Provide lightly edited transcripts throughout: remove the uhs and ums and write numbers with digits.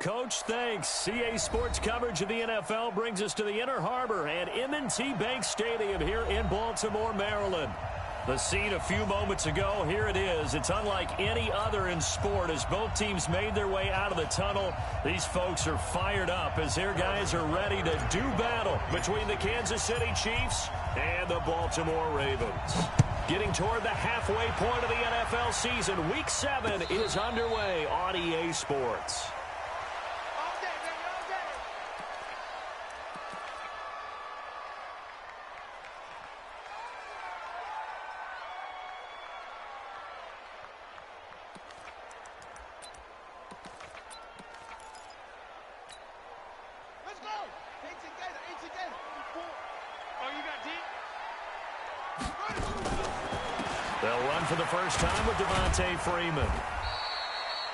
Coach, thanks. CA Sports coverage of the NFL brings us to the Inner Harbor and M&T Bank Stadium here in Baltimore, Maryland. The scene a few moments ago, here it is. It's unlike any other in sport as both teams made their way out of the tunnel. These folks are fired up as their guys are ready to do battle between the Kansas City Chiefs and the Baltimore Ravens. Getting toward the halfway point of the NFL season, Week 7 is underway on EA Sports. They'll run for the first time with Devontae Freeman.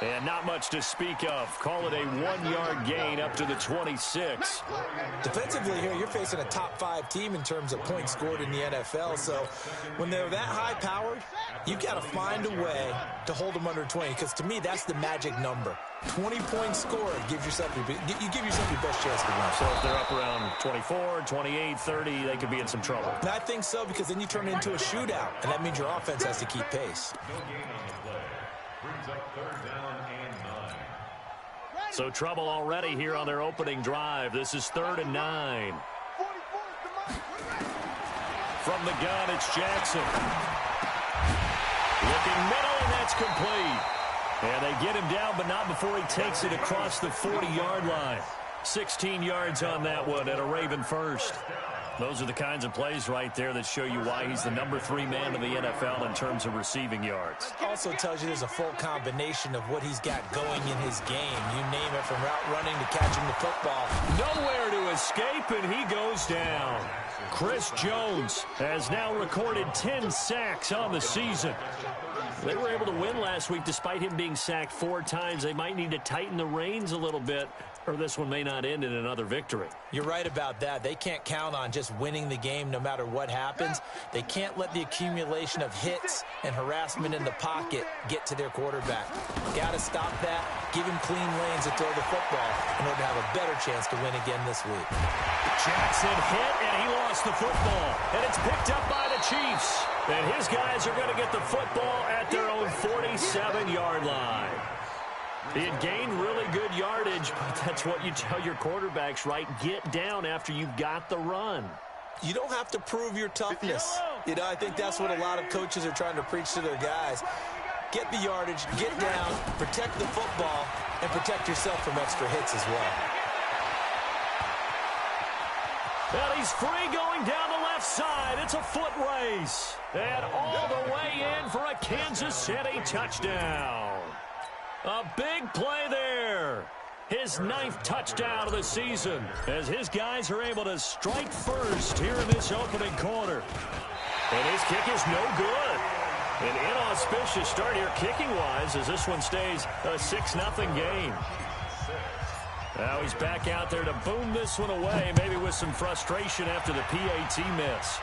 And not much to speak of. Call it a 1-yard gain up to the 26. Defensively here, you're facing a top-5 team in terms of points scored in the NFL. So when they're that high-powered, you've got to find a way to hold them under 20. Because to me, that's the magic number. 20 points scored gives yourself your best chance to win. So if they're up around 24, 28, 30, they could be in some trouble. And I think so, because then you turn it into a shootout, and that means your offense has to keep pace. So trouble already here on their opening drive. This is 3rd and 9. From the gun, it's Jackson. Looking middle, and that's complete. And they get him down, but not before he takes it across the 40-yard line. 16 yards on that one and a Raven first. Those are the kinds of plays right there that show you why he's the number 3 man in the NFL in terms of receiving yards. Also tells you there's a full combination of what he's got going in his game. You name it, from route running to catching the football. Nowhere to escape, and he goes down. Chris Jones has now recorded 10 sacks on the season. They were able to win last week despite him being sacked 4 times. They might need to tighten the reins a little bit, or this one may not end in another victory. You're right about that. They can't count on just winning the game no matter what happens. They can't let the accumulation of hits and harassment in the pocket get to their quarterback. Got to stop that, give him clean lanes to throw the football in order to have a better chance to win again this week. Jackson hit, and he lost the football. And it's picked up by the Chiefs. And his guys are going to get the football at their own 47-yard line. He had gained really good yardage, but that's what you tell your quarterbacks, right? Get down after you've got the run. You don't have to prove your toughness. You know, I think that's what a lot of coaches are trying to preach to their guys. Get the yardage, get down, protect the football, and protect yourself from extra hits as well. And he's free going down the left side. It's a foot race. And all the way in for a Kansas City touchdown. A big play there. His 9th touchdown of the season as his guys are able to strike first here in this opening quarter. And his kick is no good. An inauspicious start here kicking-wise as this one stays a 6-0 game. Now he's back out there to boom this one away, maybe with some frustration after the PAT miss.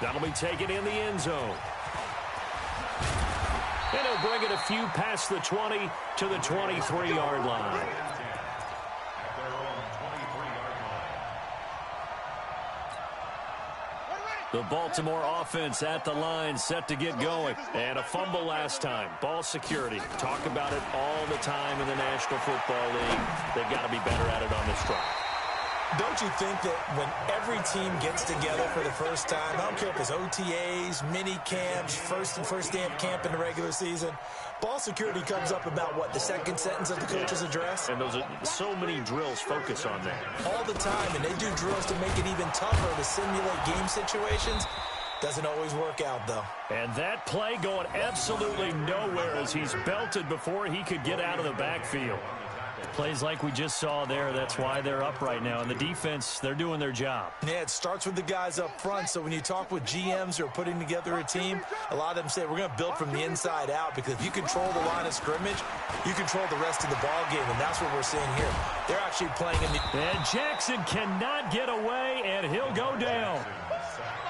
That'll be taken in the end zone. And he'll bring it a few past the 20 to the 23-yard line. The Baltimore offense at the line, set to get going. And a fumble last time. Ball security. Talk about it all the time in the National Football League. They've got to be better at it on this drive. Don't you think that when every team gets together for the first time, I don't care if it's OTAs, mini camps, first day of camp in the regular season, ball security comes up about what, the second sentence of the coach's address? And those are so many drills focus on that. All the time, and they do drills to make it even tougher to simulate game situations. Doesn't always work out, though. And that play going absolutely nowhere as he's belted before he could get out of the backfield. Plays like we just saw there, that's why they're up right now. And the defense, they're doing their job. Yeah, it starts with the guys up front. So when you talk with GMs who are putting together a team, a lot of them say we're going to build from the inside out, because if you control the line of scrimmage, you control the rest of the ball game, and that's what we're seeing here. They're actually playing in the... And Jackson cannot get away, and he'll go down.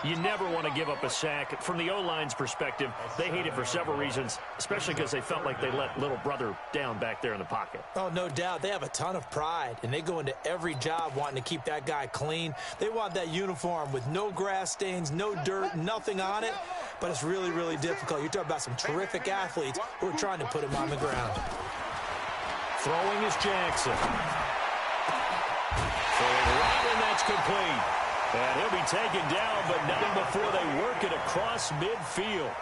You never want to give up a sack. From the O-line's perspective, they hate it for several reasons, especially because they felt like they let little brother down back there in the pocket. Oh, no doubt. They have a ton of pride, and they go into every job wanting to keep that guy clean. They want that uniform with no grass stains, no dirt, nothing on it, but it's really, really difficult. You're talking about some terrific athletes who are trying to put him on the ground. Throwing is Jackson. Throwing right, and that's complete. And he'll be taken down, but not before they work it across midfield.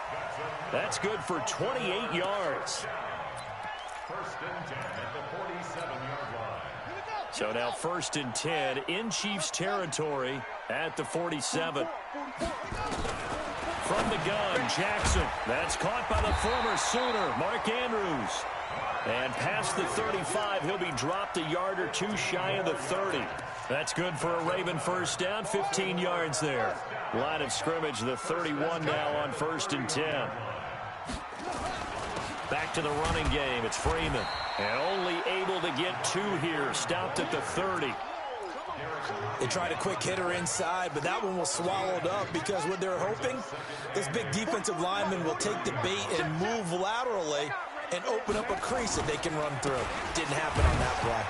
That's good for 28 yards. First and 10 at the 47-yard line. So now first and 10 in Chiefs territory at the 47. From the gun, Jackson. That's caught by the former Sooner, Mark Andrews. And past the 35, he'll be dropped a yard or two shy of the 30. That's good for a Raven first down, 15 yards there. Line of scrimmage, the 31 now on first and 10. Back to the running game, it's Freeman. And only able to get two here, stopped at the 30. They tried a quick hitter inside, but that one was swallowed up because what they're hoping, this big defensive lineman will take the bait and move laterally and open up a crease that they can run through. Didn't happen on that play.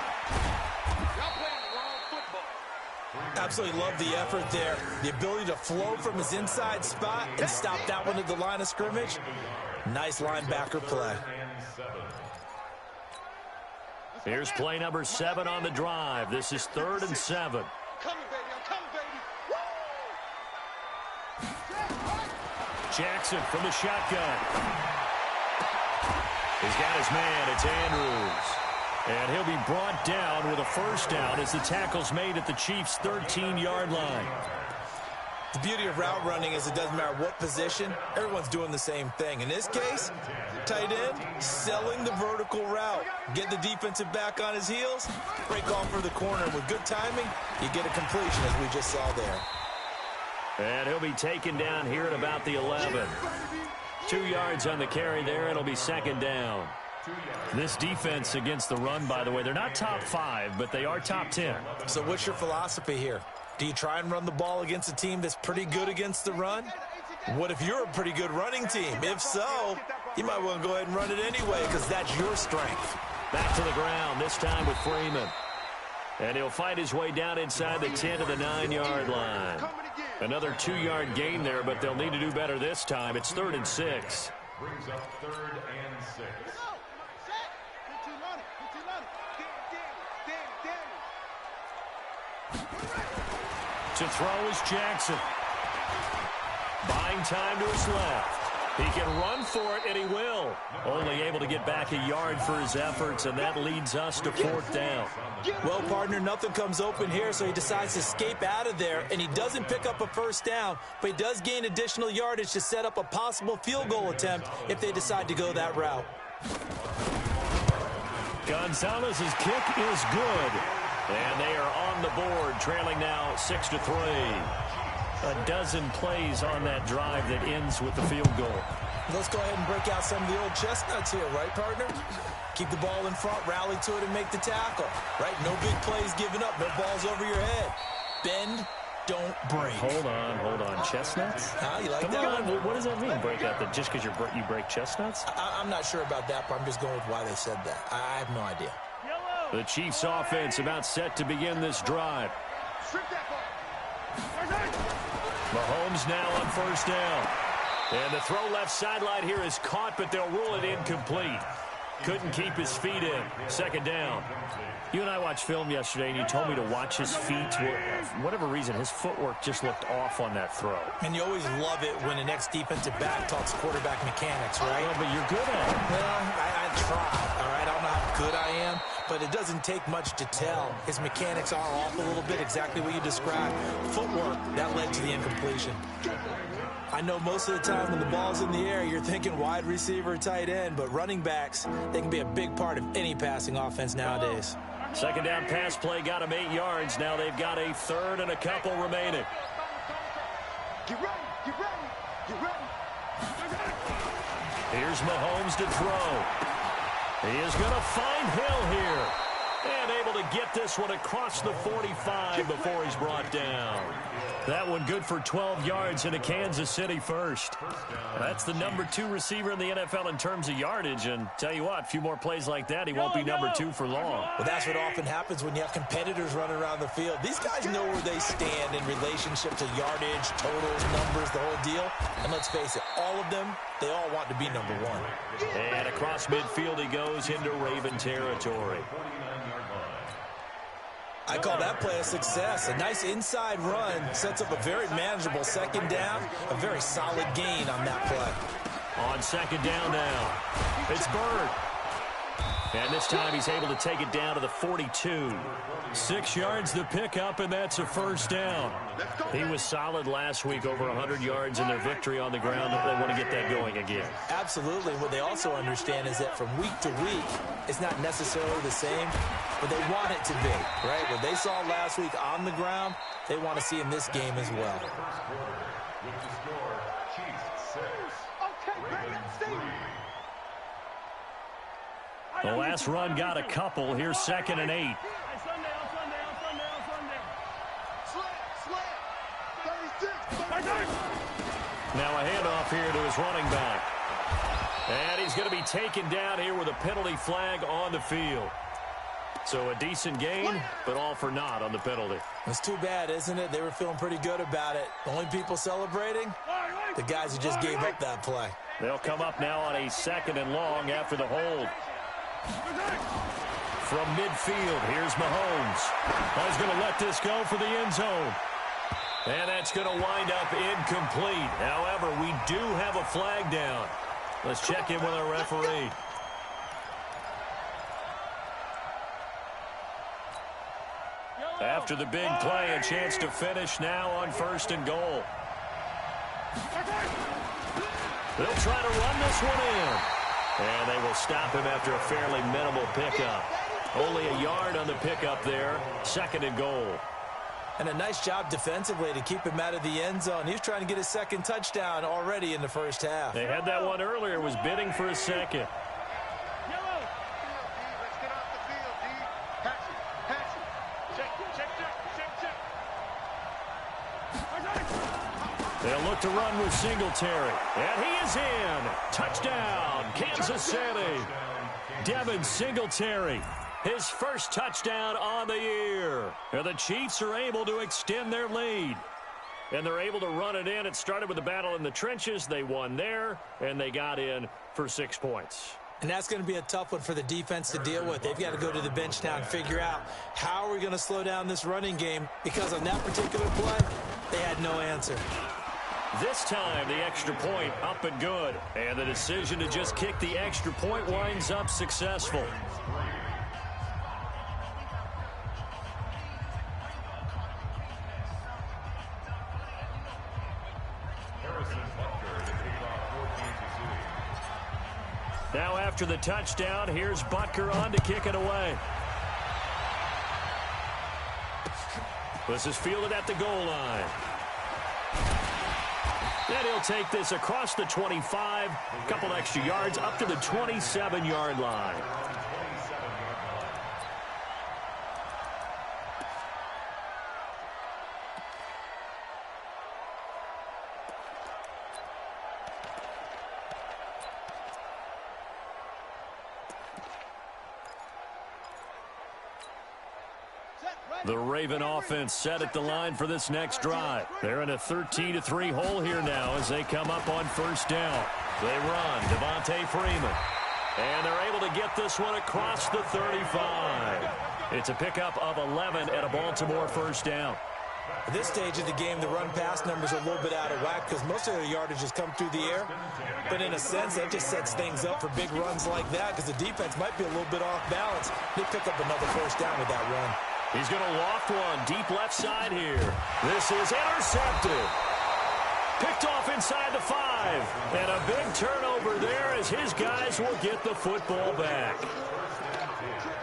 Absolutely love the effort there. The ability to flow from his inside spot and stop that one at the line of scrimmage. Nice linebacker play. Here's play number 7 on the drive. This is 3rd and 7. Jackson from the shotgun. He's got his man. It's Andrews. And he'll be brought down with a first down as the tackle's made at the Chiefs' 13-yard line. The beauty of route running is it doesn't matter what position, everyone's doing the same thing. In this case, tight end, selling the vertical route. Get the defensive back on his heels, break off for the corner. With good timing, you get a completion as we just saw there. And he'll be taken down here at about the 11. 2 yards on the carry there, and it'll be second down. This defense against the run, by the way, they're not top 5, but they are top 10. So what's your philosophy here? Do you try and run the ball against a team that's pretty good against the run? What if you're a pretty good running team? If so, you might want to go ahead and run it anyway because that's your strength. Back to the ground, this time with Freeman. And he'll fight his way down inside the 10 to the 9-yard line. Another 2-yard gain there, but they'll need to do better this time. It's 3rd and 6. Brings up 3rd and 6. To throw is Jackson. Buying time to his left. He can run for it, and he will. Only able to get back a yard for his efforts, and that leads us to 4th down. Well, partner, nothing comes open here, so he decides to escape out of there, and he doesn't pick up a first down, but he does gain additional yardage to set up a possible field goal attempt if they decide to go that route. Gonzalez's kick is good. And they are on the board, trailing now 6-3. A dozen plays on that drive that ends with the field goal. Let's go ahead and break out some of the old chestnuts here, right, partner? Keep the ball in front, rally to it, and make the tackle, right? No big plays given up, no balls over your head. Bend, don't break. Hold on. Chestnuts? You like Come that on, one? what does that mean, break out? That just because you break chestnuts? I'm not sure about that, but I'm just going with why they said that. I have no idea. The Chiefs offense about set to begin this drive. Mahomes now on first down. And the throw left sideline here is caught, but they'll rule it incomplete. Couldn't keep his feet in. Second down. You and I watched film yesterday, and you told me to watch his feet. For whatever reason, his footwork just looked off on that throw. And you always love it when the next defensive back talks quarterback mechanics, right? Well, but you're good at it. Well, I try, all right? I don't know how good I am, but it doesn't take much to tell. His mechanics are off a little bit, exactly what you described. Footwork, that led to the incompletion. I know most of the time when the ball's in the air, you're thinking wide receiver, tight end, but running backs, they can be a big part of any passing offense nowadays. Second down pass play got him 8 yards. Now they've got a third and a couple remaining. Here's Mahomes to throw. He is going to find Hill here. And able to get this one across the 45 before he's brought down. That one good for 12 yards into Kansas City first. That's the number 2 receiver in the NFL in terms of yardage. And tell you what, a few more plays like that, he won't be number 2 for long. Well, that's what often happens when you have competitors running around the field. These guys know where they stand in relationship to yardage, totals, numbers, the whole deal. And let's face it, all of them, they all want to be number 1. And across midfield he goes into Raven territory. I call that play a success. A nice inside run sets up a very manageable second down. A very solid gain on that play. On second down now, it's Bird. And this time he's able to take it down to the 42. 6 yards the pickup, and that's a first down. He was solid last week, over 100 yards in their victory on the ground. They want to get that going again. Absolutely. What they also understand is that from week to week, it's not necessarily the same, but they want it to be, right? What they saw last week on the ground, they want to see in this game as well. The last run got a couple. Here's 2nd and 8. Now a handoff here to his running back. And he's going to be taken down here with a penalty flag on the field. So a decent gain, but all for naught on the penalty. It's too bad, isn't it? They were feeling pretty good about it. The only people celebrating, the guys who just gave up that play. They'll come up now on a 2nd and long after the hold. From midfield, here's Mahomes. He's going to let this go for the end zone. And that's going to wind up incomplete. However, we do have a flag down. Let's check in with our referee. After the big play, a chance to finish now on 1st and goal. They'll try to run this one in. And they will stop him after a fairly minimal pickup. Only a yard on the pickup there. 2nd and goal. And a nice job defensively to keep him out of the end zone. He was trying to get his 2nd touchdown already in the first half. They had that one earlier, was bidding for a 2nd. They'll look to run with Singletary. And he is in. Touchdown, Kansas City. Devin Singletary, his first touchdown on the year. And the Chiefs are able to extend their lead. And they're able to run it in. It started with a battle in the trenches. They won there, and they got in for 6 points. And that's going to be a tough one for the defense to deal with. They've got to go to the bench now and figure out how are we going to slow down this running game, because on that particular play, they had no answer. This time, the extra point up and good. And the decision to just kick the extra point winds up successful. Now after the touchdown, here's Butker on to kick it away. This is fielded at the goal line. And he'll take this across the 25, a couple extra yards up to the 27-yard line. The Raven offense set at the line for this next drive. They're in a 13-3 hole here now as they come up on 1st down. They run, Devontae Freeman. And they're able to get this one across the 35. It's a pickup of 11 at a Baltimore 1st down. At this stage of the game, the run-pass numbers are a little bit out of whack because most of their yardage has come through the air. But in a sense, that just sets things up for big runs like that because the defense might be a little bit off balance. They pick up another 1st down with that run. He's going to loft one deep left side here. This is intercepted. Picked off inside the 5. And a big turnover there as his guys will get the football back.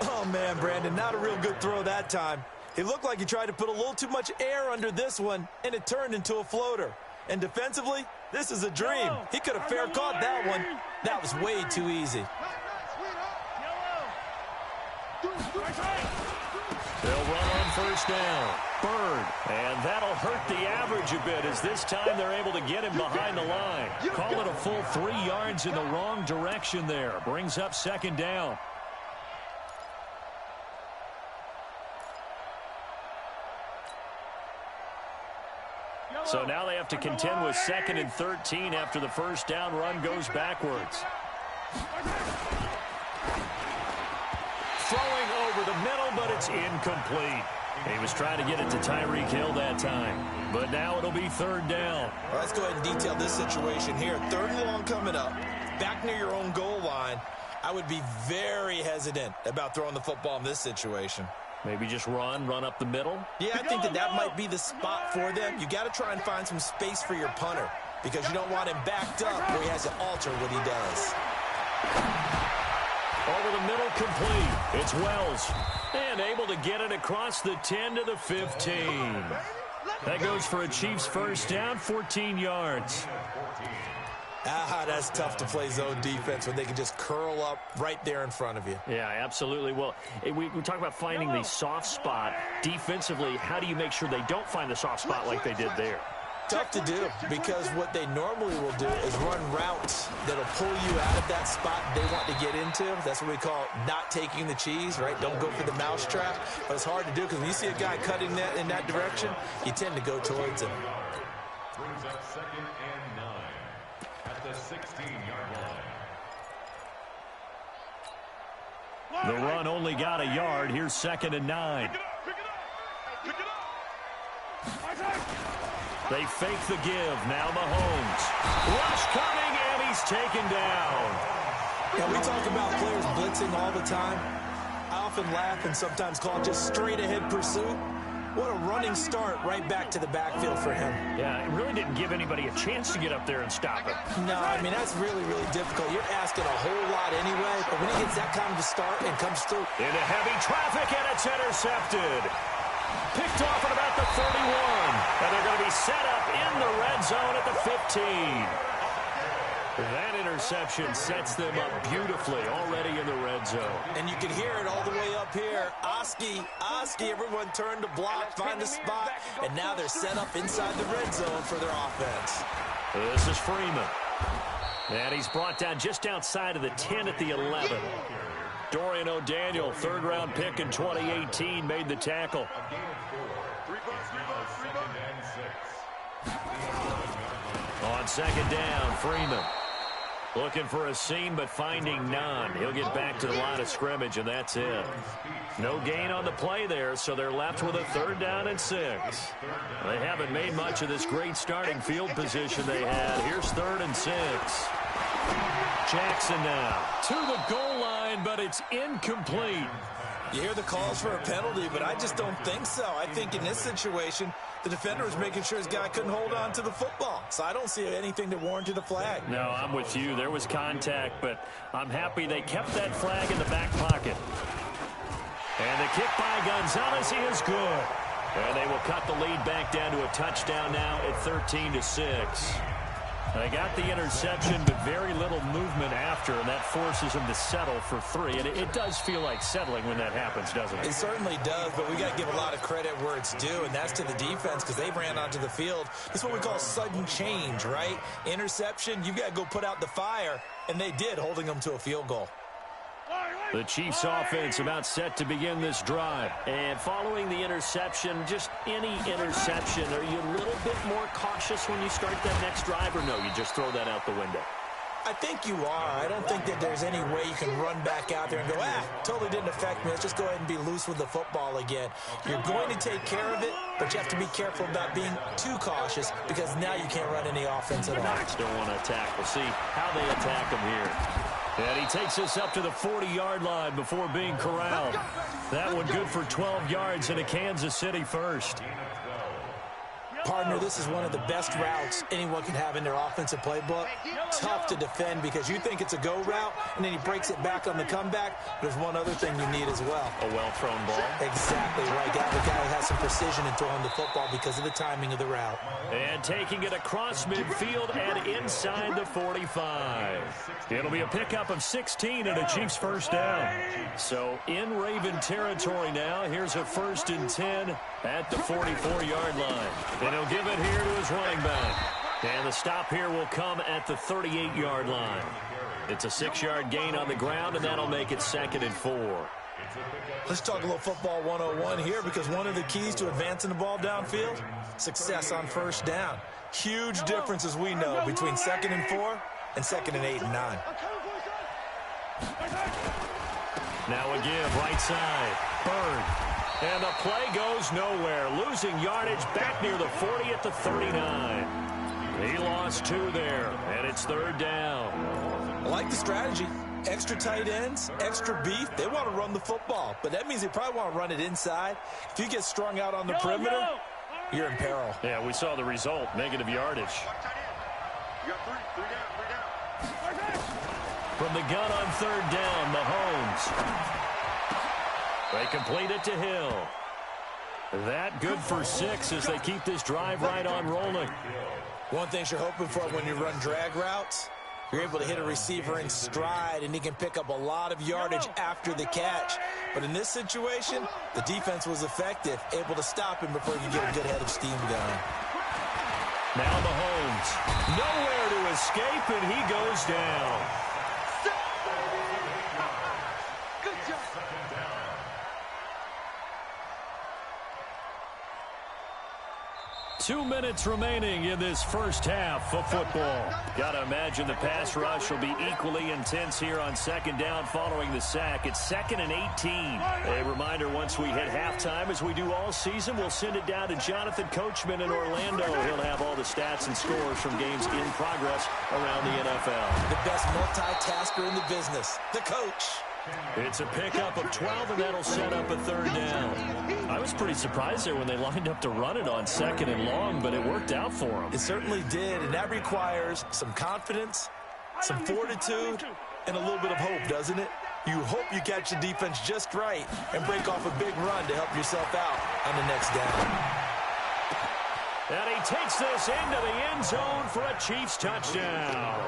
Oh, man, Brandon, not a real good throw that time. It looked like he tried to put a little too much air under this one, and it turned into a floater. And defensively, this is a dream. He could have fair caught that one. That was way too easy. They'll run on first down. Bird. And that'll hurt the average a bit as this time they're able to get him behind the line. Call it a full 3 yards in the wrong direction there. Brings up second down. So now they have to contend with 2nd and 13 after the first down run goes backwards. Throwing over the middle, but it's incomplete. He was trying to get it to Tyreek Hill that time. But now it'll be 3rd down. Well, let's go ahead and detail this situation here. 3rd and long coming up. Back near your own goal line. I would be very hesitant about throwing the football in this situation. Maybe just run up the middle? Yeah, I think that might be the spot for them. You got to try and find some space for your punter because you don't want him backed up where he has to alter what he does. Over the middle, complete. It's Wells. And able to get it across the 10 to the 15. That goes for a Chiefs first down, 14 yards. That's tough to play zone defense when they can just curl up right there in front of you. Yeah, absolutely. Well, we talk about finding the soft spot. Defensively, how do you make sure they don't find the soft spot like they did there? Tough to do because what they normally will do is run routes that'll pull you out of that spot they want to get into. That's what we call not taking the cheese, right? Don't go for the mousetrap. But it's hard to do because when you see a guy cutting that in that direction, you tend to go towards him. Brings up 2nd and 9 at the 16-yard line. The run only got a yard. Here's 2nd and 9. They fake the give. Now Mahomes. Rush coming, and he's taken down. Yeah, we talk about players blitzing all the time. I often laugh and sometimes call it just straight-ahead pursuit. What a running start right back to the backfield for him. Yeah, it really didn't give anybody a chance to get up there and stop it. No, I mean, that's really, really difficult. You're asking a whole lot anyway, but when he gets that kind of a start and comes through. Into heavy traffic, and it's intercepted. Picked off at about the 31. And they're going to be set up in the red zone at the 15. That interception sets them up beautifully already in the red zone. And you can hear it all the way up here. Oski, everyone turned to block, find a spot, and now they're set up inside the red zone for their offense. This is Freeman. And he's brought down just outside of the 10 at the 11. Dorian O'Daniel, 3rd-round pick in 2018, made the tackle. On 2nd down, Freeman. Looking for a seam, but finding none. He'll get back to the line of scrimmage, and that's it. No gain on the play there, so they're left with a 3rd down and 6. They haven't made much of this great starting field position they had. Here's 3rd and 6. Jackson now to the goal line, but it's incomplete. You hear the calls for a penalty, but I just don't think so. I think in this situation, the defender was making sure his guy couldn't hold on to the football. So I don't see anything that warranted a flag. No, I'm with you. There was contact, but I'm happy they kept that flag in the back pocket. And the kick by Gonzalez, he is good. And they will cut the lead back down to a touchdown now at 13-6. They got the interception, but very little movement after, and that forces them to settle for 3. And it does feel like settling when that happens, doesn't it? It certainly does, but we got to give a lot of credit where it's due, and that's to the defense because they ran onto the field. It's what we call sudden change, right? Interception, you got to go put out the fire, and they did, holding them to a field goal. The Chiefs offense about set to begin this drive. And following the interception, just any interception, are you a little bit more cautious when you start that next drive, or no, you just throw that out the window? I think you are. I don't think that there's any way you can run back out there and go, totally didn't affect me. Let's just go ahead and be loose with the football again. You're going to take care of it, but you have to be careful about being too cautious because now you can't run any offense at all. Knox don't want to attack. We'll see how they attack him here. And he takes us up to the 40-yard line before being corralled. That one good for 12 yards and a Kansas City first. Partner, this is one of the best routes anyone can have in their offensive playbook. Tough to defend because you think it's a go route, and then he breaks it back on the comeback. There's one other thing you need as well. A well-thrown ball. Exactly right. Got the guy who has some precision in throwing the football because of the timing of the route. And taking it across midfield and inside the 45. It'll be a pickup of 16 and a Chiefs first down. So in Raven territory now. Here's a 1st and 10 at the 44-yard line. And he'll give it here to his running back. And the stop here will come at the 38-yard line. It's a 6-yard gain on the ground, and that'll make it 2nd and 4. Let's talk a little football 101 here, because one of the keys to advancing the ball downfield, success on first down. Huge difference, as we know, between 2nd and 4 and 2nd and 8 and 9. Now a give, right side. Bird. And the play goes nowhere. Losing yardage back near the 40 at the 39. He lost 2 there, and it's 3rd down. I like the strategy. Extra tight ends, extra beef. They want to run the football, but that means they probably want to run it inside. If you get strung out on the perimeter, you're in peril. Yeah, we saw the result, negative yardage. From the gun on 3rd down, Mahomes. They complete it to Hill. That good for 6 as they keep this drive right on rolling. One thing you're hoping for when you run drag routes, you're able to hit a receiver in stride, and he can pick up a lot of yardage after the catch. But in this situation, the defense was effective, able to stop him before he could get a good head of steam going. Now Mahomes, nowhere to escape, and he goes down. 2 minutes remaining in this first half of football. Gotta imagine the pass rush will be equally intense here on 2nd down following the sack. It's 2nd and 18. A reminder, once we hit halftime, as we do all season, we'll send it down to Jonathan Coachman in Orlando. He'll have all the stats and scores from games in progress around the NFL. The best multitasker in the business, the coach. It's a pickup of 12, and that'll set up a 3rd down. I was pretty surprised there when they lined up to run it on 2nd and long, but it worked out for them. It certainly did, and that requires some confidence, some fortitude, and a little bit of hope, doesn't it? You hope you catch the defense just right and break off a big run to help yourself out on the next down. And he takes this into the end zone for a Chiefs touchdown.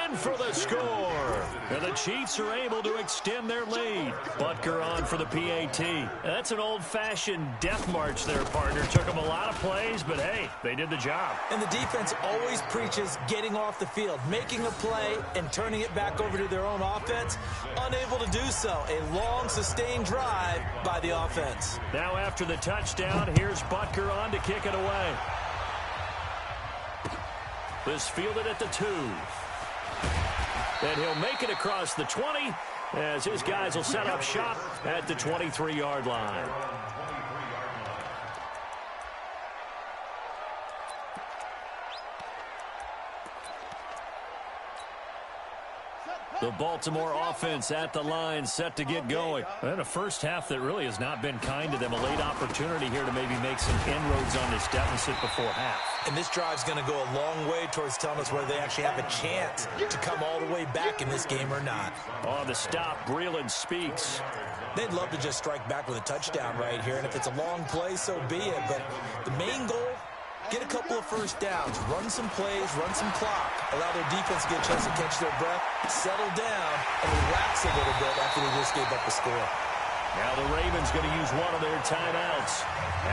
In for the score. And the Chiefs are able to extend their lead. Butker on for the PAT. That's an old-fashioned death march there, partner. Took them a lot of plays, but hey, they did the job. And the defense always preaches getting off the field, making a play, and turning it back over to their own offense. Unable to do so. A long, sustained drive by the offense. Now after the touchdown, here's Butker on to kick it away. This fielded at the 2. And he'll make it across the 20 as his guys will set up shop at the 23-yard line. The Baltimore offense at the line, set to get going. And a first half that really has not been kind to them. A late opportunity here to maybe make some inroads on this deficit before half. And this drive's going to go a long way towards telling us whether they actually have a chance to come all the way back in this game or not. On the stop, Breeland speaks. They'd love to just strike back with a touchdown right here, and if it's a long play, so be it. But the main goal, get a couple of first downs, run some plays, run some clock, allow their defense to get a chance to catch their breath, settle down, and relax a little bit after they just gave up a score. Now the Ravens going to use one of their timeouts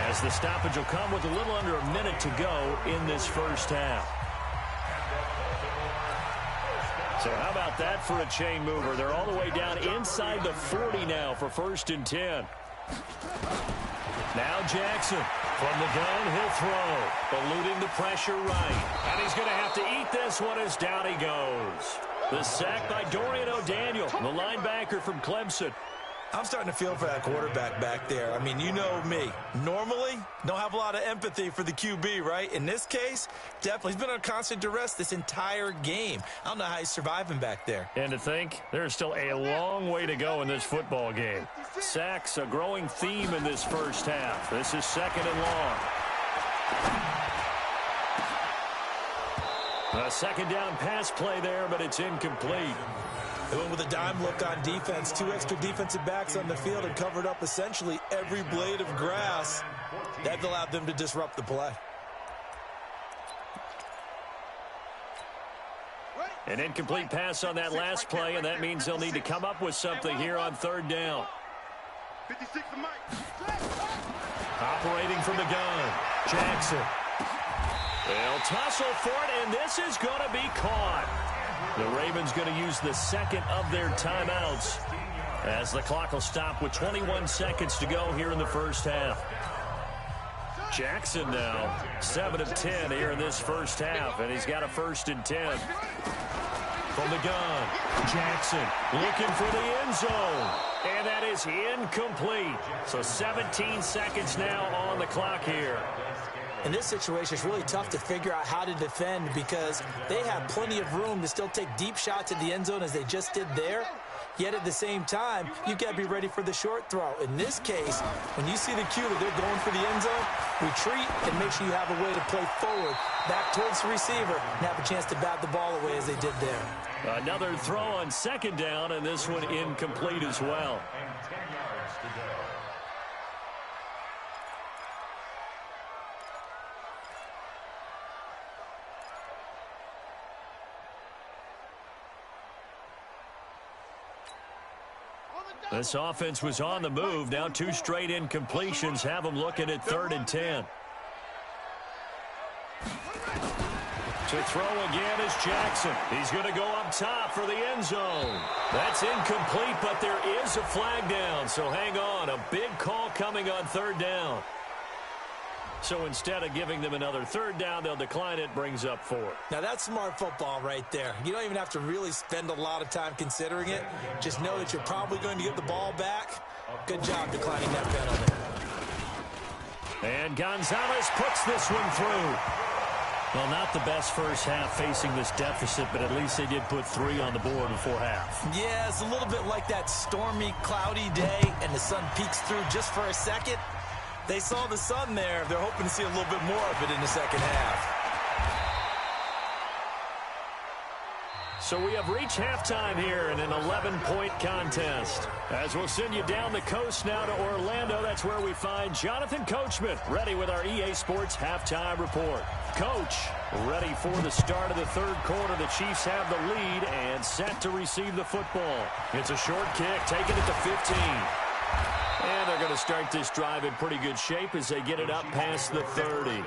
as the stoppage will come with a little under a minute to go in this first half. So how about that for a chain mover? They're all the way down inside the 40 now for 1st and 10. Now Jackson from the gun, he'll throw, eluding the pressure right. And he's going to have to eat this one as down he goes. The sack by Dorian O'Daniel, the linebacker from Clemson. I'm starting to feel for that quarterback back there. I mean, you know me. Normally, don't have a lot of empathy for the QB, right? In this case, definitely. He's been on constant duress this entire game. I don't know how he's surviving back there. And to think, there's still a long way to go in this football game. Sacks, a growing theme in this first half. This is 2nd and long. A second down pass play there, but it's incomplete. They went with a dime look on defense. 2 extra defensive backs on the field and covered up essentially every blade of grass. That allowed them to disrupt the play. An incomplete pass on that last play, and that means they'll need to come up with something here on third down. Operating from the gun, Jackson. They'll tussle for it, and this is going to be caught. The Ravens going to use the second of their timeouts as the clock will stop with 21 seconds to go here in the first half. Jackson now 7 of 10 here in this first half, and he's got a 1st and 10. From the gun, Jackson looking for the end zone, and that is incomplete. So 17 seconds now on the clock here. In this situation, it's really tough to figure out how to defend because they have plenty of room to still take deep shots at the end zone as they just did there. Yet at the same time, you've got to be ready for the short throw. In this case, when you see the cue that they're going for the end zone, retreat and make sure you have a way to play forward, back towards the receiver, and have a chance to bat the ball away as they did there. Another throw on second down, and this one incomplete as well. This offense was on the move. Now 2 straight incompletions have them looking at 3rd and 10. To throw again is Jackson. He's going to go up top for the end zone. That's incomplete, but there is a flag down, so hang on. A big call coming on 3rd down. So instead of giving them another 3rd down, they'll decline it, brings up 4. Now that's smart football right there. You don't even have to really spend a lot of time considering it. Just know that you're probably going to get the ball back. Good job declining that penalty. And Gonzalez puts this one through. Well, not the best first half facing this deficit, but at least they did put 3 on the board before half. Yeah, it's a little bit like that stormy, cloudy day, and the sun peeks through just for a second. They saw the sun there. They're hoping to see a little bit more of it in the second half. So we have reached halftime here in an 11-point contest. As we'll send you down the coast now to Orlando, that's where we find Jonathan Coachman ready with our EA Sports halftime report. Coach, ready for the start of the 3rd quarter. The Chiefs have the lead and set to receive the football. It's a short kick, taking it to 15. And they're going to start this drive in pretty good shape as they get it up past the 30.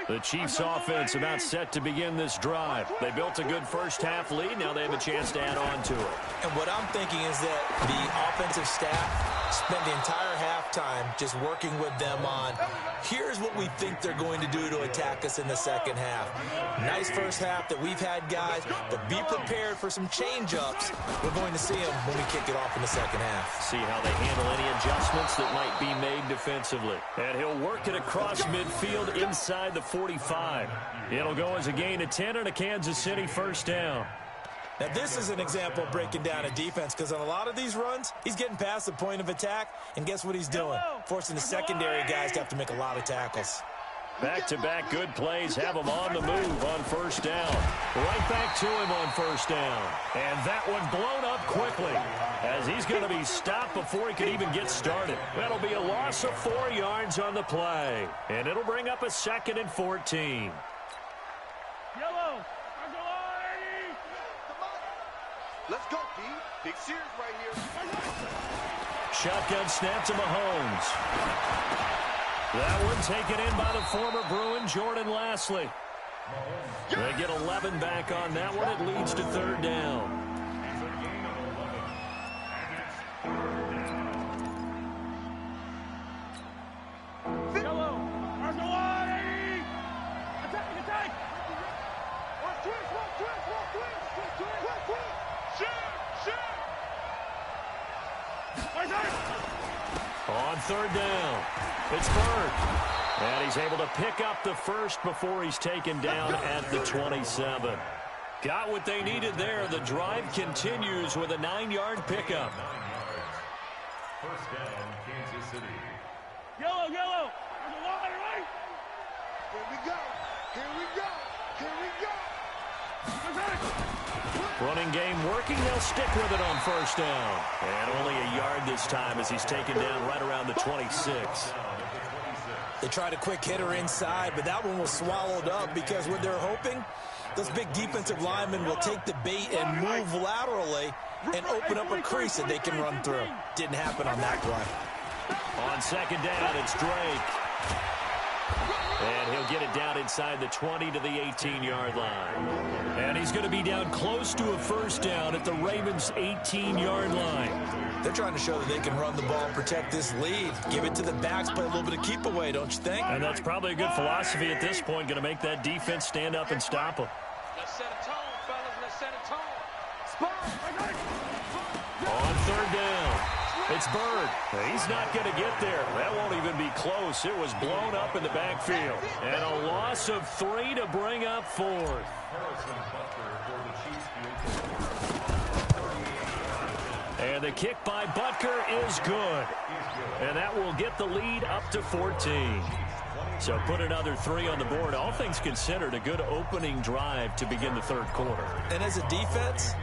The Chiefs offense about set to begin this drive. They built a good first half lead. Now they have a chance to add on to it. And what I'm thinking is that the offensive staff spent the entire halftime just working with them on, here's what we think they're going to do to attack us in the second half. Nice first half that we've had, guys, but be prepared for some change-ups. We're going to see them when we kick it off in the second half. See how they handle any adjustments that might be made defensively. And he'll work it across midfield inside the 45. It'll go as a gain of 10 and a Kansas City 1st down. Now, this is an example of breaking down a defense because on a lot of these runs, he's getting past the point of attack, and guess what he's doing? Forcing the secondary guys to have to make a lot of tackles. Back-to-back good plays have him on the move on 1st down. Right back to him on 1st down. And that one blown up quickly as he's going to be stopped before he can even get started. That'll be a loss of 4 yards on the play. And it'll bring up a 2nd and 14. Yellow. Let's go, D. Big Sears right here. Shotgun snap to Mahomes. That one taken in by the former Bruin, Jordan Lastly. They get 11 back on that one. It leads to 3rd down. Yellow. Attack. Attack. On 3rd down, it's Bird. And he's able to pick up the 1st before he's taken down at the 27. Got what they needed there. The drive continues with a 9-yard pickup. 9 yards. First down, Kansas City. Yellow, yellow. There's a line, right? Here we go. Here we go. Here we go. Running game working. They'll stick with it on first down. And only a yard this time as he's taken down right around the 26. They tried a quick hitter inside, but that one was swallowed up because what they're hoping, those big defensive linemen will take the bait and move laterally and open up a crease that they can run through. Didn't happen on that play. On second down, it's Drake. And he'll get it down inside the 20 to the 18-yard line. And he's going to be down close to a first down at the Ravens' 18-yard line. They're trying to show that they can run the ball and protect this lead. Give it to the backs, play a little bit of keep away, don't you think? And that's probably a good philosophy at this point, going to make that defense stand up and stop them. Let's set a tone, fellas. Let's set a tone. On third down, it's Bird. He's not going to get there. That won't even be close. It was blown up in the backfield. And a loss of 3 to bring up fourth. And the kick by Butker is good. And that will get the lead up to 14. So put another 3 on the board. All things considered, a good opening drive to begin the third quarter. And as a defense,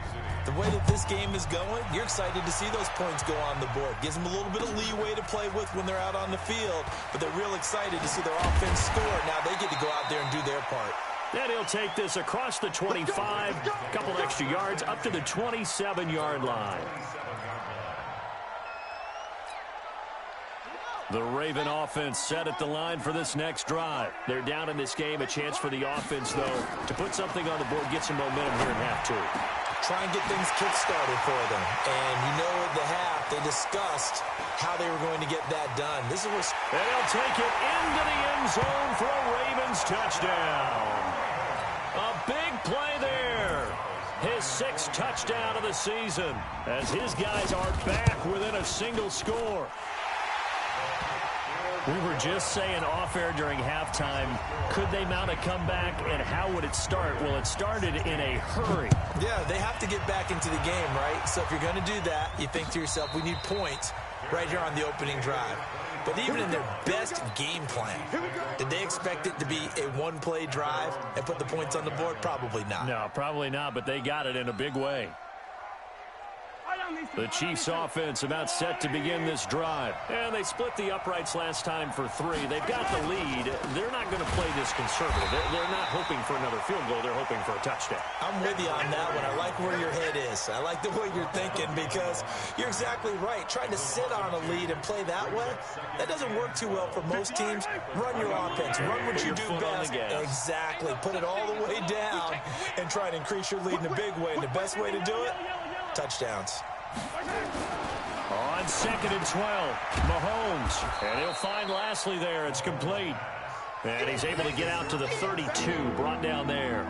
the way that this game is going, you're excited to see those points go on the board. Gives them a little bit of leeway to play with when they're out on the field, but they're real excited to see their offense score. Now they get to go out there and do their part. Then he'll take this across the 25, a couple extra yards, up to the 27-yard line. The Raven offense set at the line for this next drive. They're down in this game. A chance for the offense, though, to put something on the board, get some momentum here in half 2. Try and get things kick-started for them. And you know at the half, they discussed how they were going to get that done. This is what's... And he'll take it into the end zone for a Ravens touchdown. A big play there. His 6th touchdown of the season as his guys are back within a single score. We were just saying off-air during halftime, could they mount a comeback and how would it start? Well, it started in a hurry. Yeah, they have to get back into the game, right? So if you're going to do that, you think to yourself, we need points right here on the opening drive. But even in their best game plan, did they expect it to be a one-play drive and put the points on the board? Probably not. No, probably not, but they got it in a big way. The Chiefs offense about set to begin this drive. And they split the uprights last time for 3. They've got the lead. They're not going to play this conservative. They're not hoping for another field goal. They're hoping for a touchdown. I'm with you on that one. I like where your head is. I like the way you're thinking because you're exactly right. Trying to sit on a lead and play that way, that doesn't work too well for most teams. Run your offense. Run what you do best. Exactly. Put it all the way down and try to increase your lead in a big way. And the best way to do it, touchdowns. On 2nd and 12, Mahomes. And he'll find Lashley there. It's complete. And he's able to get out to the 32, brought down there.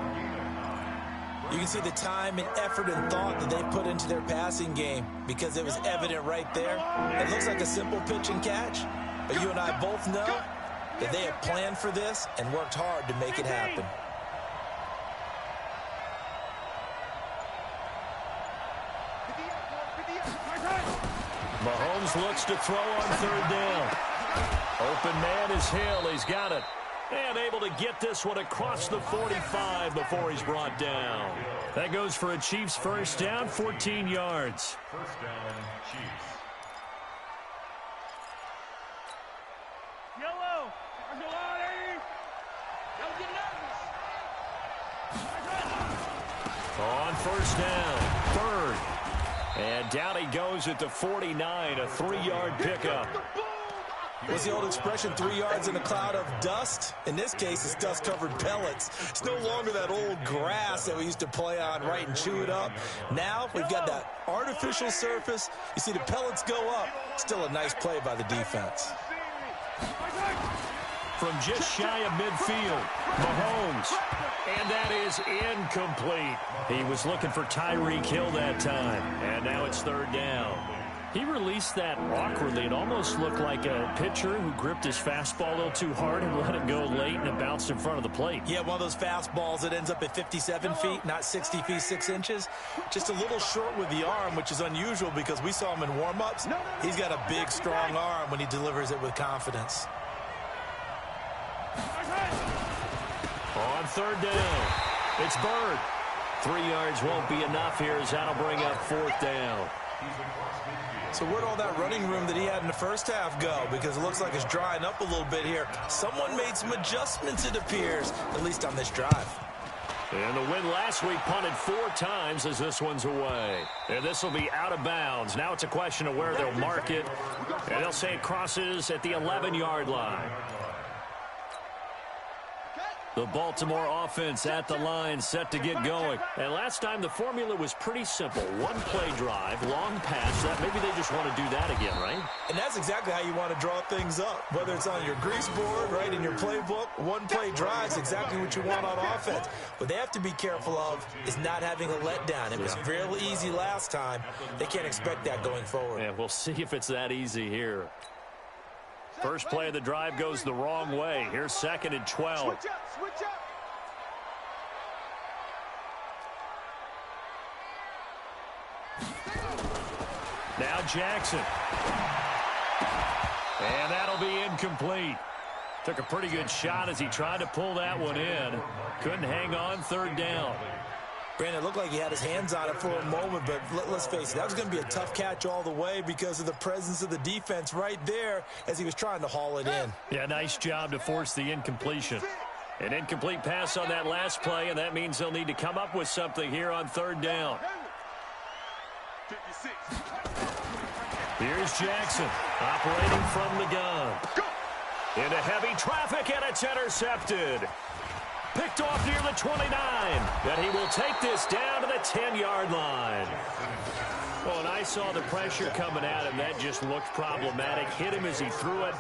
You can see the time and effort and thought that they put into their passing game because it was evident right there. It looks like a simple pitch and catch, but you and I both know that they have planned for this and worked hard to make it happen. Mahomes looks to throw on 3rd down. Open man is Hill. He's got it. And able to get this one across the 45 before he's brought down. That goes for a Chiefs first down, 14 yards. First down, Chiefs. Yellow. There's a line. Don't get nervous. On first down, 3rd. And down he goes at the 49, a 3-yard pickup. What's the old expression, 3 yards in a cloud of dust? In this case, it's dust-covered pellets. It's no longer that old grass that we used to play on, right, and chew it up. Now we've got that artificial surface. You see the pellets go up. Still a nice play by the defense. From just shy of midfield, Mahomes. And that is incomplete. He was looking for Tyreek Hill that time. And now it's 3rd down. He released that awkwardly. It almost looked like a pitcher who gripped his fastball a little too hard and let it go late, and it bounced in front of the plate. Yeah, one of those fastballs that ends up at 57 feet, not 60 feet, 6 inches. Just a little short with the arm, which is unusual because we saw him in warm-ups. He's got a big, strong arm when he delivers it with confidence. On third down, it's Bird. 3 yards won't be enough here as that'll bring up fourth down. So where'd all that running room that he had in the first half go? Because it looks like it's drying up a little bit here. Someone made some adjustments, it appears, at least on this drive. And the win last week punted 4 times as this one's away. And this will be out of bounds. Now it's a question of where they'll mark it. And they'll say it crosses at the 11-yard line. The Baltimore offense at the line, set to get going. And last time the formula was pretty simple. One-play drive, long pass. That maybe they just want to do that again, right? And that's exactly how you want to draw things up. Whether it's on your grease board, right, in your playbook, one-play drive is exactly what you want on offense. What they have to be careful of is not having a letdown. It was real easy last time. They can't expect that going forward. Yeah, we'll see if it's that easy here. First play of the drive goes the wrong way. Here's 2nd and 12. Switch up. Now Jackson. And that'll be incomplete. Took a pretty good shot as he tried to pull that one in. Couldn't hang on, third down. Brandon, it looked like he had his hands on it for a moment, but let's face it, that was going to be a tough catch all the way because of the presence of the defense right there as he was trying to haul it in. Yeah, nice job to force the incompletion. An incomplete pass on that last play, and that means they'll need to come up with something here on third down. 56. Here's Jackson operating from the gun. Into heavy traffic, and it's intercepted. Picked off near the 29, but he will take this down to the 10-yard line. Well, and I saw the pressure coming at him. That just looked problematic. Hit him as he threw it,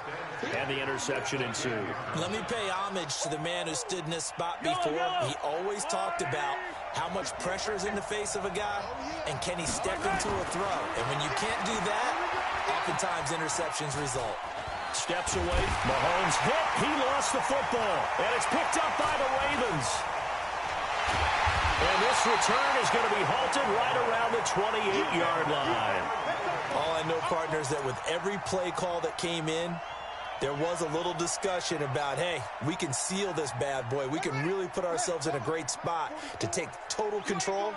and the interception ensued. Let me pay homage to the man who stood in this spot before. He always talked about how much pressure is in the face of a guy, and can he step into a throw. And when you can't do that, oftentimes interceptions result. Steps away. Mahomes hit. He lost the football. And it's picked up by the Ravens. And this return is going to be halted right around the 28-yard line. All I know, partners, that with every play call that came in, there was a little discussion about, hey, we can seal this bad boy. We can really put ourselves in a great spot to take total control.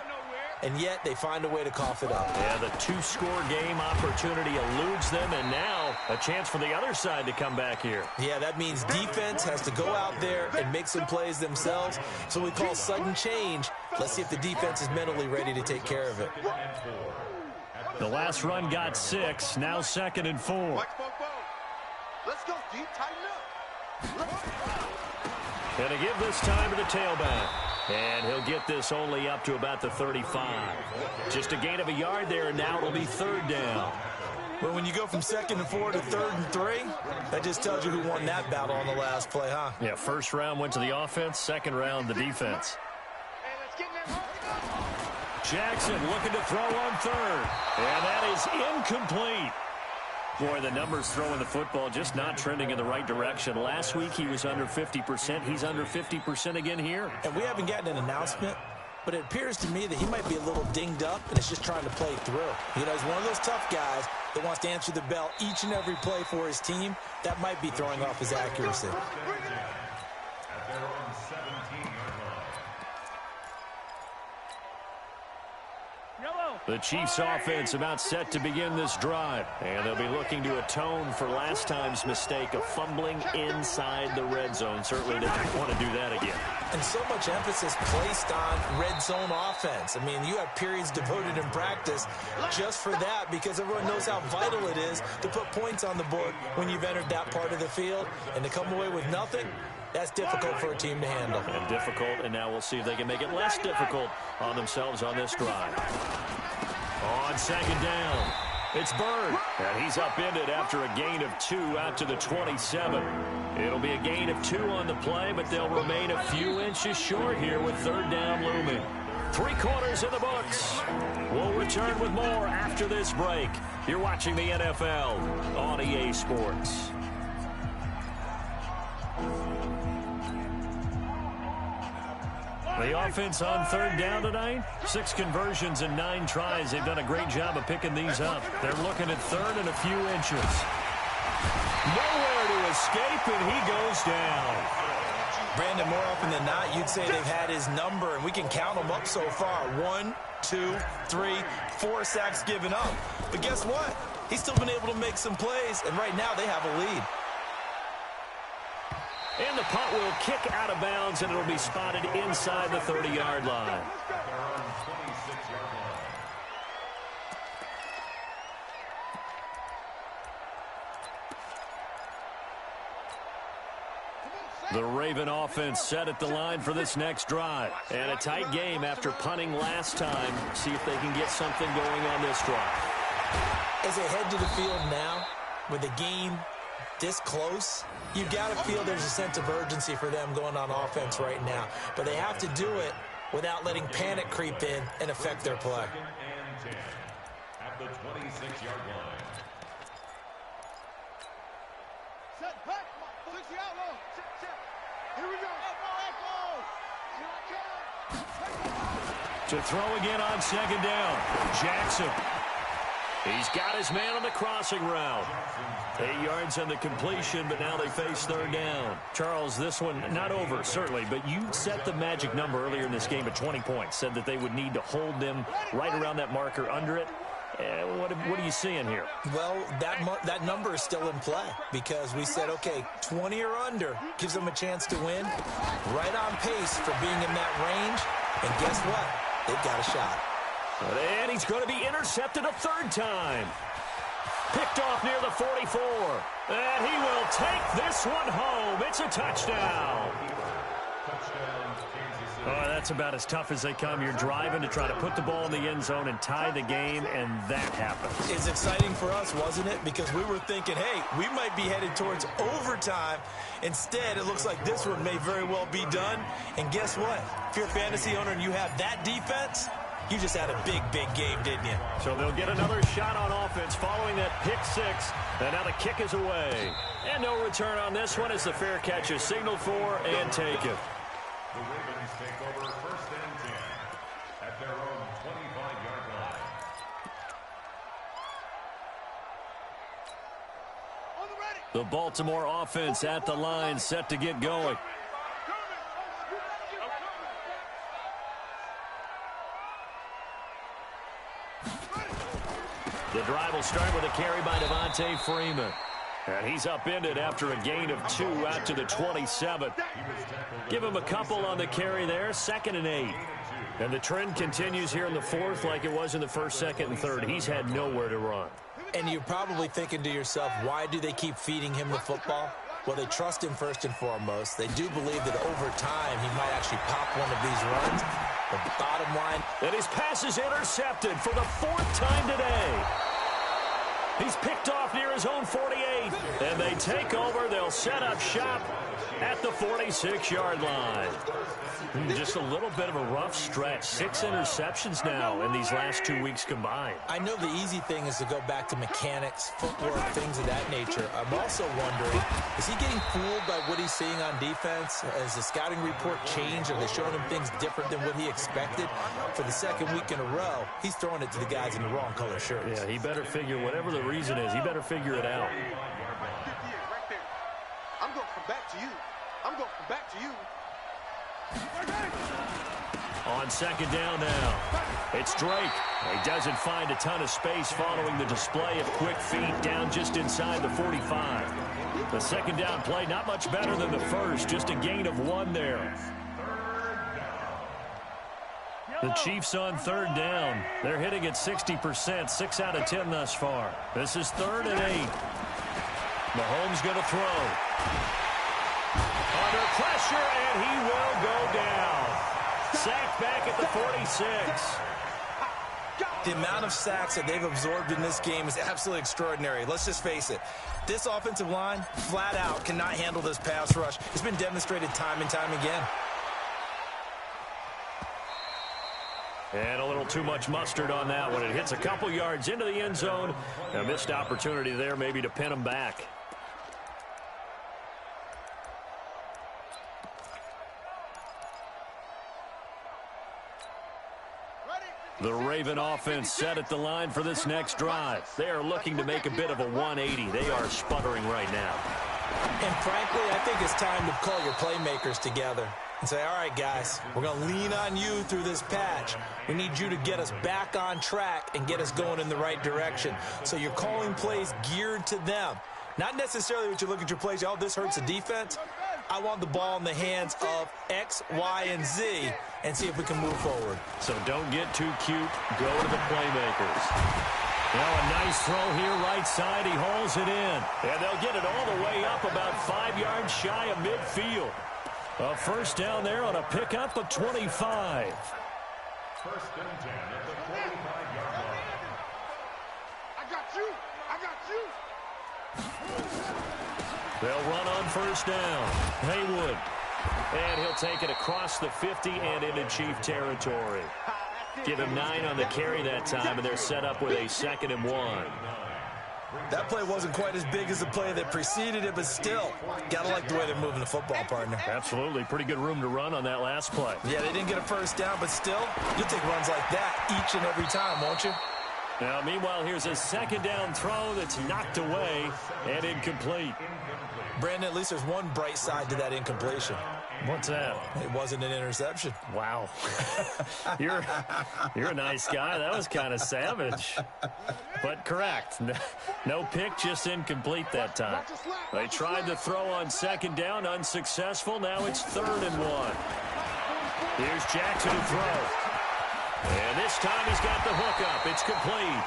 And yet they find a way to cough it up. Yeah, the 2-score game opportunity eludes them, and now a chance for the other side to come back here. Yeah, that means defense has to go out there and make some plays themselves. So we call sudden change. Let's see if the defense is mentally ready to take care of it. The last run got 6, now 2nd and 4. Let's go, D. Tighten up. And to give this time to the tailback. And he'll get this only up to about the 35. Just a gain of a yard there, and now it'll be third down. But when you go from 2nd and 4 to 3rd and 3, that just tells you who won that battle on the last play, huh? Yeah, first round went to the offense, second round the defense. Jackson looking to throw on third. And that is incomplete. Boy, the numbers throwing the football just not trending in the right direction. Last week he was under 50%. He's under 50% again here. And we haven't gotten an announcement, but it appears to me that he might be a little dinged up and is just trying to play through. You know, he's one of those tough guys that wants to answer the bell each and every play for his team. That might be throwing off his accuracy. The Chiefs offense about set to begin this drive. And they'll be looking to atone for last time's mistake of fumbling inside the red zone. Certainly they don't want to do that again. And so much emphasis placed on red zone offense. I mean, you have periods devoted in practice just for that because everyone knows how vital it is to put points on the board when you've entered that part of the field. And to come away with nothing, that's difficult for a team to handle. And difficult, and now we'll see if they can make it less difficult on themselves on this drive. On second down, it's Bird. And he's upended after a gain of 2 out to the 27. It'll be a gain of 2 on the play, but they'll remain a few inches short here with third down looming. 3 quarters in the books. We'll return with more after this break. You're watching the NFL on EA Sports. The offense on 3rd down tonight, 6 conversions and 9 tries. They've done a great job of picking these up. They're looking at 3rd and a few inches. Nowhere to escape, and he goes down. Brandon, more often than not, you'd say they've had his number, and we can count them up so far. 1, 2, 3, 4 sacks given up. But guess what? He's still been able to make some plays, and right now they have a lead. And the punt will kick out of bounds, and it'll be spotted inside the 30-yard line. The Raven offense set at the line for this next drive. And a tight game after punting last time. See if they can get something going on this drive. As they head to the field now, with the game this close, you've got to feel there's a sense of urgency for them going on offense right now. But they have to do it without letting panic creep in and affect their play. At the 26-yard line. Set back, 60 out low. Here we go. To throw again on 2nd down. Jackson. He's got his man on the crossing route. 8 yards on the completion, but now they face 3rd down. Charles, this one not over, certainly, but you set the magic number earlier in this game at 20 points. Said that they would need to hold them right around that marker under it. What are you seeing here? Well, that number is still in play because we said, okay, 20 or under gives them a chance to win. Right on pace for being in that range. And guess what? They've got a shot. And he's going to be intercepted a 3rd time. Picked off near the 44. And he will take this one home. It's a touchdown. Oh, that's about as tough as they come. You're driving to try to put the ball in the end zone and tie the game, and that happens. It's exciting for us, wasn't it? Because we were thinking, hey, we might be headed towards overtime. Instead, it looks like this one may very well be done. And guess what? If you're a fantasy owner and you have that defense, you just had a big, big game, didn't you? So they'll get another shot on offense following that pick 6. And now the kick is away. And no return on this one as the fair catch is signaled for and taken. The Ravens take over 1st and 10 at their own 25-yard line. The Baltimore offense at the line, set to get going. The drive will start with a carry by Devontae Freeman. And he's upended after a gain of 2 out to the 27. Give him a couple on the carry there, 2nd and 8. And the trend continues here in the 4th like it was in the 1st, 2nd, and 3rd. He's had nowhere to run. And you're probably thinking to yourself, why do they keep feeding him the football? Well, they trust him first and foremost. They do believe that over time he might actually pop one of these runs. But the bottom line... And his pass is intercepted for the 4th time today. He's picked off near his own 48. And they take over. They'll set up shop at the 46-yard line. Just a little bit of a rough stretch. 6 interceptions now in these last 2 weeks combined. I know the easy thing is to go back to mechanics, footwork, things of that nature. I'm also wondering, is he getting fooled by what he's seeing on defense? Has the scouting report changed? Are they showing him things different than what he expected? For the 2nd week in a row, he's throwing it to the guys in the wrong color shirts. Yeah, he better figure, whatever the reason is, he better figure it out. I'm going to come back to you. I'm going to come back to you. On 2nd down now, it's Drake. He doesn't find a ton of space following the display of quick feet down just inside the 45. The 2nd down play, not much better than the 1st, just a gain of 1 there. The Chiefs on 3rd down. They're hitting at 60%, 6 out of 10 thus far. This is 3rd and 8. Mahomes going to throw. Under pressure, and he will go down. Sacked back at the 46. The amount of sacks that they've absorbed in this game is absolutely extraordinary. Let's just face it. This offensive line, flat out, cannot handle this pass rush. It's been demonstrated time and time again. And a little too much mustard on that one. It hits a couple yards into the end zone. A missed opportunity there maybe to pin them back. The Raven offense set at the line for this next drive. They are looking to make a bit of a 180. They are sputtering right now. And frankly, I think it's time to call your playmakers together and say, all right, guys, we're going to lean on you through this patch. We need you to get us back on track and get us going in the right direction. So you're calling plays geared to them. Not necessarily what you look at your plays, oh, this hurts the defense. I want the ball in the hands of X, Y, and Z and see if we can move forward. So don't get too cute. Go to the playmakers. Now a nice throw here right side. He hauls it in. And they'll get it all the way up about 5 yards shy of midfield. A first down there on a pickup of 25. First and 10 at the 45-yard line. I got you. I got you. They'll run on first down. Haywood. And he'll take it across the 50 and into Chief territory. Give him 9 on the carry that time, and they're set up with a 2nd and 1. That play wasn't quite as big as the play that preceded it, but still, got to like the way they're moving the football, partner. Absolutely. Pretty good room to run on that last play. Yeah, they didn't get a first down, but still, you'll take runs like that each and every time, won't you? Now, meanwhile, here's a 2nd down throw that's knocked away and incomplete. Brandon, at least there's one bright side to that incompletion. What's that? It wasn't an interception. Wow. You're a nice guy. That was kind of savage. But correct. No pick, just incomplete that time. They tried to throw on 2nd down, unsuccessful. Now it's 3rd and 1. Here's Jackson to throw. And this time he's got the hook up. It's complete.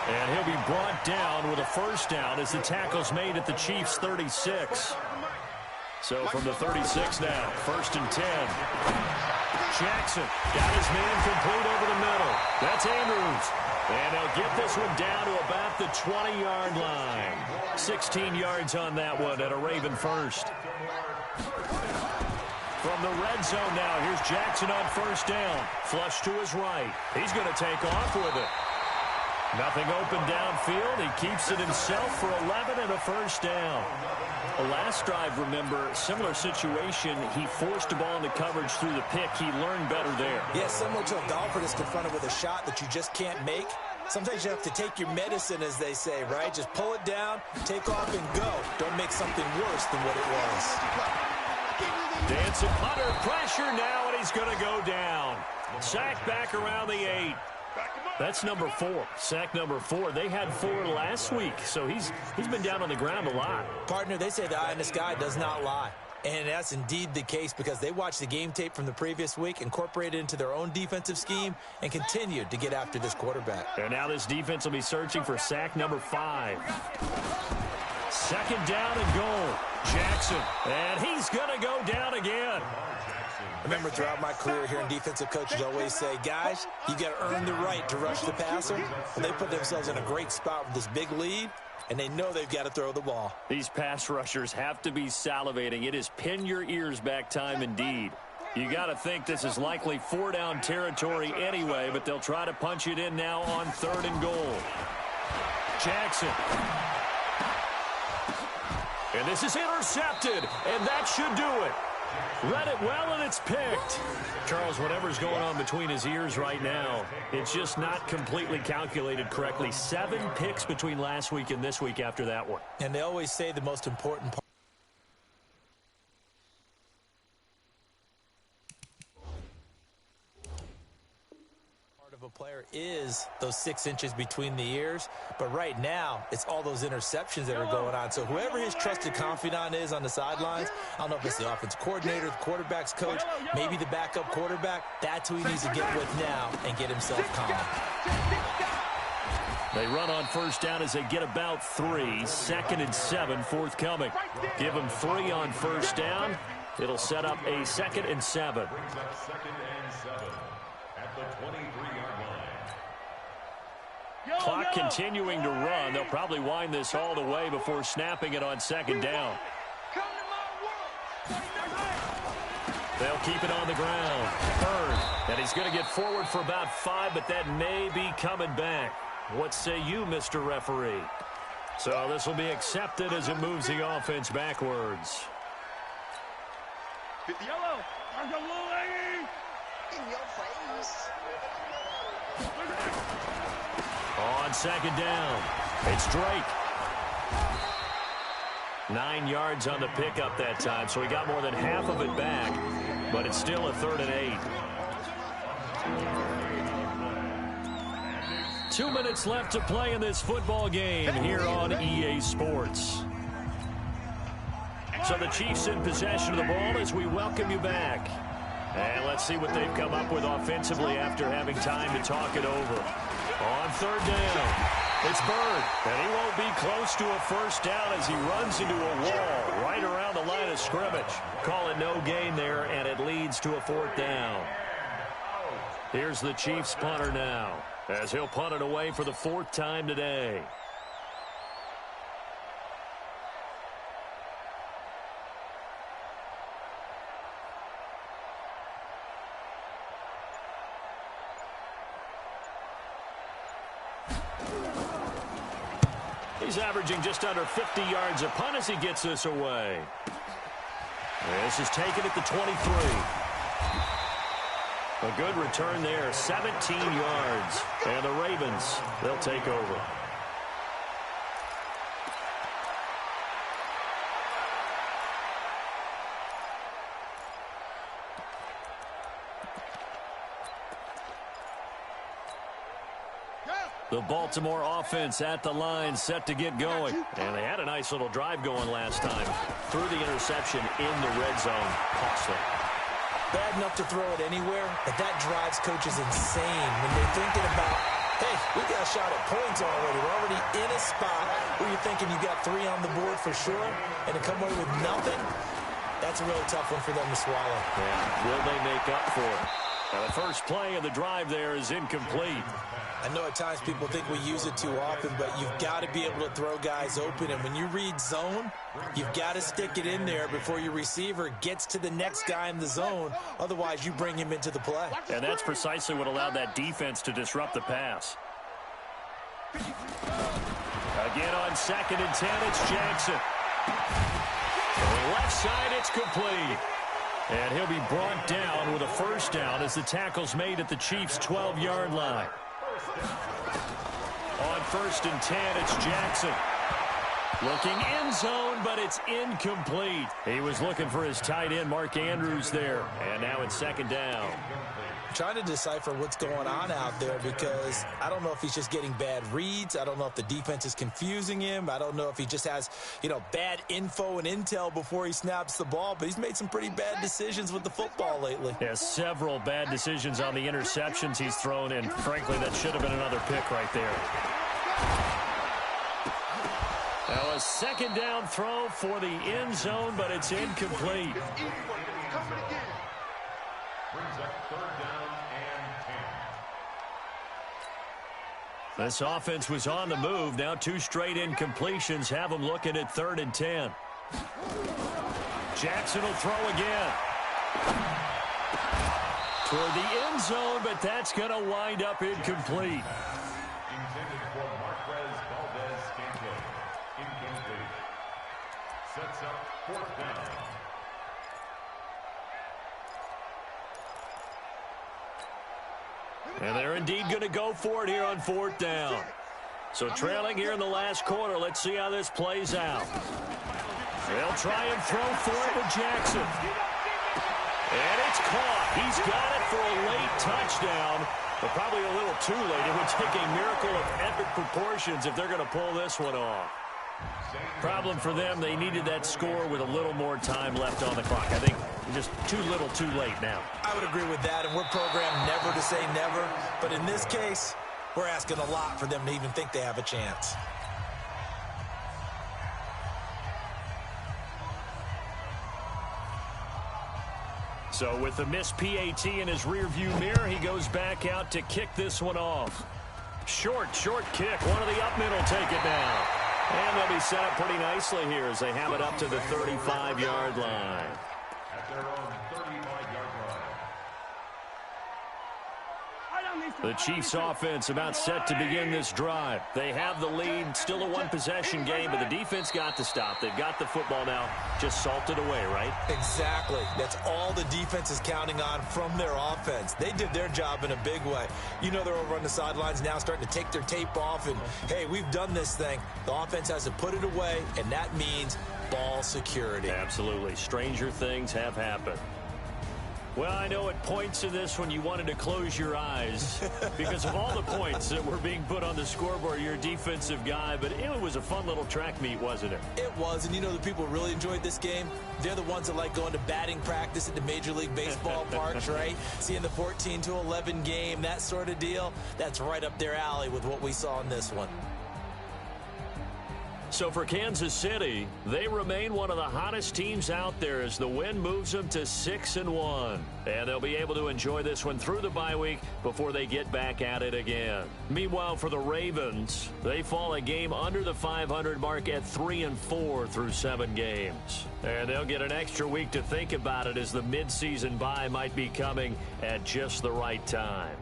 And he'll be brought down with a first down as the tackle's made at the Chiefs' 36. So from the 36 now, 1st and 10. Jackson got his man complete over the middle. That's Andrews. And they'll get this one down to about the 20-yard line. 16 yards on that one at a Raven first. From the red zone now, here's Jackson on first down. Flush to his right. He's going to take off with it. Nothing open downfield. He keeps it himself for 11 and a first down. The last drive, remember, similar situation. He forced the ball into coverage through the pick. He learned better there. Yeah, similar to a golfer that's confronted with a shot that you just can't make. Sometimes you have to take your medicine, as they say, right? Just pull it down, take off, and go. Don't make something worse than what it was. Dancing under pressure now, and he's going to go down. Sack back around the 8. That's number 4. Sack number 4. They had 4 last week, so he's been down on the ground a lot. Partner, they say the eye in the sky does not lie. And that's indeed the case because they watched the game tape from the previous week, incorporated it into their own defensive scheme, and continued to get after this quarterback. And now this defense will be searching for sack number 5. 2nd down and goal. Jackson, and he's going to go down again. Remember, throughout my career here in defensive coaches, always say, guys, you got to earn the right to rush the passer. And they put themselves in a great spot with this big lead, and they know they've got to throw the ball. These pass rushers have to be salivating. It is pin your ears back time indeed. You got to think this is likely 4-down territory anyway, but they'll try to punch it in now on 3rd and goal. Jackson. And this is intercepted, and that should do it. Read it well, and it's picked. Charles, whatever's going on between his ears right now, it's just not completely calculated correctly. 7 picks between last week and this week after that one. And they always say the most important part of a player is those 6 inches between the ears. But right now, it's all those interceptions that are going on. So whoever his trusted confidant is on the sidelines, I don't know if it's the offense coordinator, the quarterback's coach, maybe the backup quarterback, that's who he needs to get with now and get himself calm. They run on first down as they get about 3. 2nd and 7 forthcoming. Give them 3 on first down. It'll set up a 2nd and 7. Brings up 2nd and 7 at the 23-yard line. Clock continuing to run. They'll probably wind this all the way before snapping it on 2nd down. They'll keep it on the ground. Bird. And he's going to get forward for about 5, but that may be coming back. What say you, Mr. Referee? So this will be accepted as it moves the offense backwards. Yellow. In your face. On second down, it's Drake. 9 yards on the pickup that time, so he got more than half of it back, but it's still a 3rd and 8. 2 minutes left to play in this football game here on EA Sports. So the Chiefs in possession of the ball as we welcome you back. And let's see what they've come up with offensively after having time to talk it over. On 3rd down, it's Bird, and he won't be close to a first down as he runs into a wall right around the line of scrimmage. Call it no gain there, and it leads to a 4th down. Here's the Chiefs punter now, as he'll punt it away for the 4th time today. He's averaging just under 50 yards a punt as he gets this away. This is taken at the 23. A good return there, 17 yards. And the Ravens, they'll take over. The Baltimore offense at the line, set to get going. And they had a nice little drive going last time. Threw the interception in the red zone. Costly. Bad enough to throw it anywhere, but that drives coaches insane when they're thinking about, hey, we got a shot at points already. We're already in a spot where you're thinking you got 3 on the board for sure, and to come away with nothing, that's a really tough one for them to swallow. Yeah, will they make up for it? Now the first play of the drive there is incomplete. I know at times people think we use it too often, but you've got to be able to throw guys open. And when you read zone, you've got to stick it in there before your receiver gets to the next guy in the zone. Otherwise, you bring him into the play. And that's precisely what allowed that defense to disrupt the pass. Again on 2nd and 10, it's Jackson. On the left side, it's complete. And he'll be brought down with a first down as the tackle's made at the Chiefs' 12-yard line. On 1st and 10, it's Jackson. Looking end zone, but it's incomplete. He was looking for his tight end, Mark Andrews, there. And now it's 2nd down. Trying to decipher what's going on out there because I don't know if he's just getting bad reads. I don't know if the defense is confusing him. I don't know if he just has, bad info and intel before he snaps the ball. But he's made some pretty bad decisions with the football lately. Yeah, several bad decisions on the interceptions he's thrown, and frankly, that should have been another pick right there. Now a 2nd down throw for the end zone, but it's incomplete. Brings up 3rd down and 10. This offense was on the move. Now 2 straight incompletions have them looking at 3rd and 10. Jackson will throw again. Toward the end zone, but that's going to wind up incomplete. Intended for Marquez Valdez-Scantling. Incomplete. Sets up 4th down. And they're indeed going to go for it here on 4th down. So trailing here in the last quarter, let's see how this plays out. They'll try and throw for it with Jackson. And it's caught. He's got it for a late touchdown, but probably a little too late. It would take a miracle of epic proportions if they're going to pull this one off. Problem for them, they needed that score with a little more time left on the clock. I think just too little too late now. I would agree with that, and we're programmed never to say never. But in this case, we're asking a lot for them to even think they have a chance. So with the missed PAT in his rearview mirror, he goes back out to kick this one off. Short kick. One of the up middle take it down. And they'll be set up pretty nicely here as they have it up to the 35-yard line. At their own 35-yard The Chiefs offense about set to begin this drive. They have the lead, still a one-possession game, but the defense got to stop. They've got the football now, just salted away, right? Exactly. That's all the defense is counting on from their offense. They did their job in a big way. You know they're over on the sidelines now starting to take their tape off, and, hey, we've done this thing. The offense has to put it away, and that means ball security. Absolutely. Stranger things have happened. Well, I know at points in this when you wanted to close your eyes because of all the points that were being put on the scoreboard. You're a defensive guy, but it was a fun little track meet, wasn't it? It was, and you know the people who really enjoyed this game? They're the ones that like going to batting practice at the Major League Baseball parks, right? Seeing the 14-11 game, that sort of deal. That's right up their alley with what we saw in this one. So for Kansas City, they remain one of the hottest teams out there as the win moves them to 6-1. And they'll be able to enjoy this one through the bye week before they get back at it again. Meanwhile, for the Ravens, they fall a game under the 500 mark at 3-4 through 7 games. And they'll get an extra week to think about it as the midseason bye might be coming at just the right time.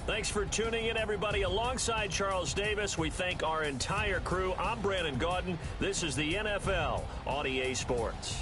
Thanks for tuning in, everybody. Alongside Charles Davis, we thank our entire crew. I'm Brandon Gaudin. This is the NFL on EA Sports.